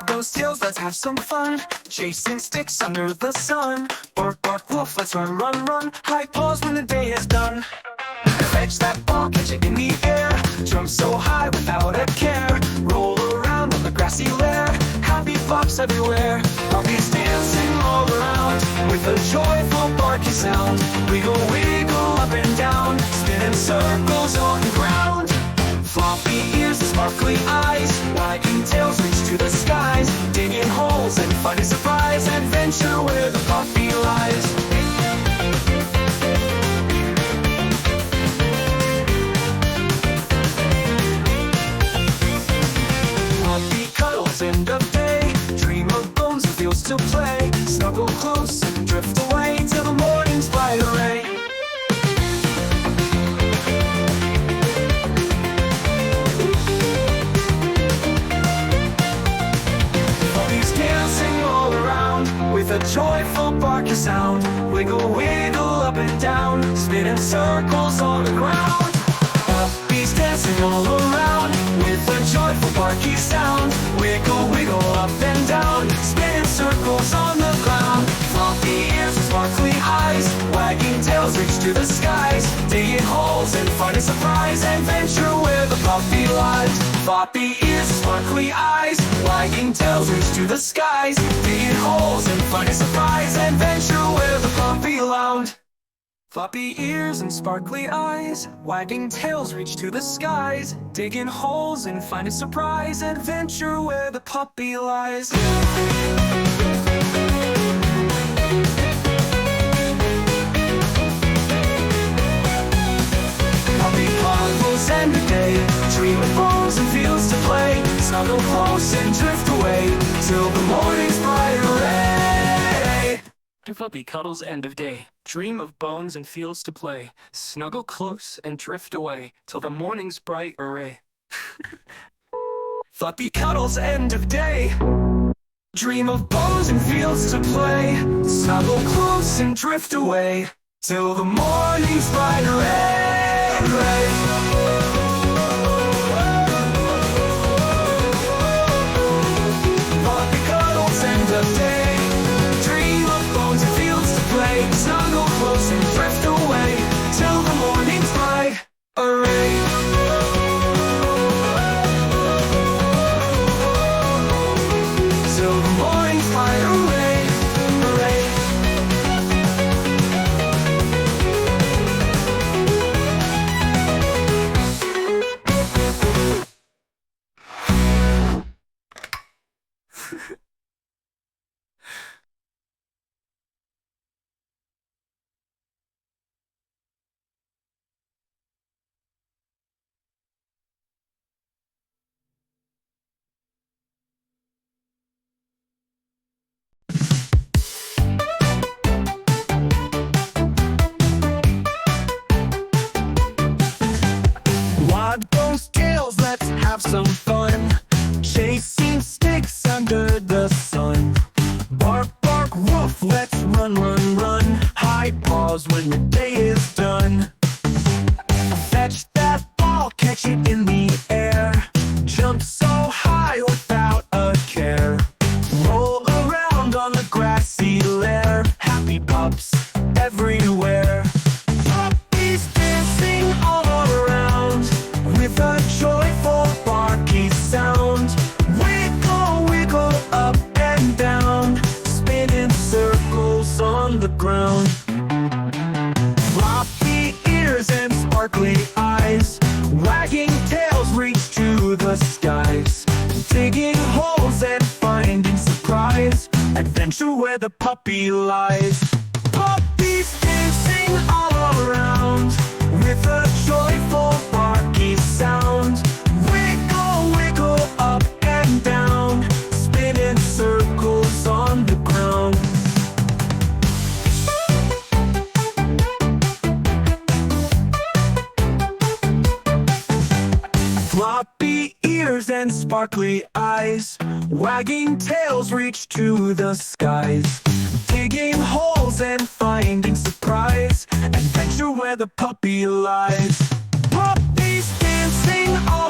Wag those tails, let's have some fun. Chasing sticks under the sun. Bark, bark, woof, let's run, run, run. High paws when the day is done. Fetch that ball, catch it in the air. Jump so high without a care. Roll around on the grassy lair. Happy pops everywhere. Puppies dancing all around with a joyful barky sound. Wiggle, wiggle up and down, spinning circles on the ground. Floppy ears and sparkly eyes, wagging tails reach to the skies. Digging holes and finding surprise, adventure where the puppy lies. Puppy cuddles end of day, dream of bones and fields to play. Snuggle close and drift away till the morning's bright array. Puppies dancing all around with a joyful barky sound. Wiggle, wiggle up and down, spinning circles on the ground. Puppies dancing all around with a joyful barky sound. Wiggle, wiggle up and down, spinning circles on the ground. Floppy ears and sparkly eyes, wagging tails reach to the skies. Digging holes and finding surprise, adventure where the puppy lies. Floppy ears and sparkly eyes, wagging tails reach to the skies. Digging holes and finding surprise, adventure where the puppy lies. Floppy ears and sparkly eyes, wagging tails reach to the skies. Digging holes and finding surprise, adventure where the puppy lies. Puppy puddles end the day, dream of bones and fields to play. Snuggle close and drift away till the morning's bright array. Puppy cuddles end of day, dream of bones and fields to play. Snuggle close and drift away till the morning's bright array. Floppy cuddles end of day, dream of bones and fields to play. Snuggle close and drift away till the morning's bright array. Puppy cuddles end of day, dream of bones and fields to play. Snuggle close and drift away till the morning's bright array. Till the morning's bright array, array. Wag those tails, let's have some fun. Chasing sticks under the sun. Bark, bark, woof, let's run, run, run. High paws when the day is done. Fetch that ball, catch it in the air. Jump so high without a care. Roll around on the grassy lair. Happy pups everywhere. Puppies dancing all around with a joyful barky sound. Wiggle, wiggle up and down, spinning circles on the ground. Floppy ears and sparkly eyes, wagging tails reach to the skies. Digging holes and finding surprise, adventure where the puppy lies. Puppies dancing all around with a joyful barky sound. Wiggle, wiggle up and down, spinning circles on the ground. Floppy ears and sparkly eyes, wagging tails reach to the skies. Digging holes and finding surprise, adventure where the puppy lies. Puppies dancing all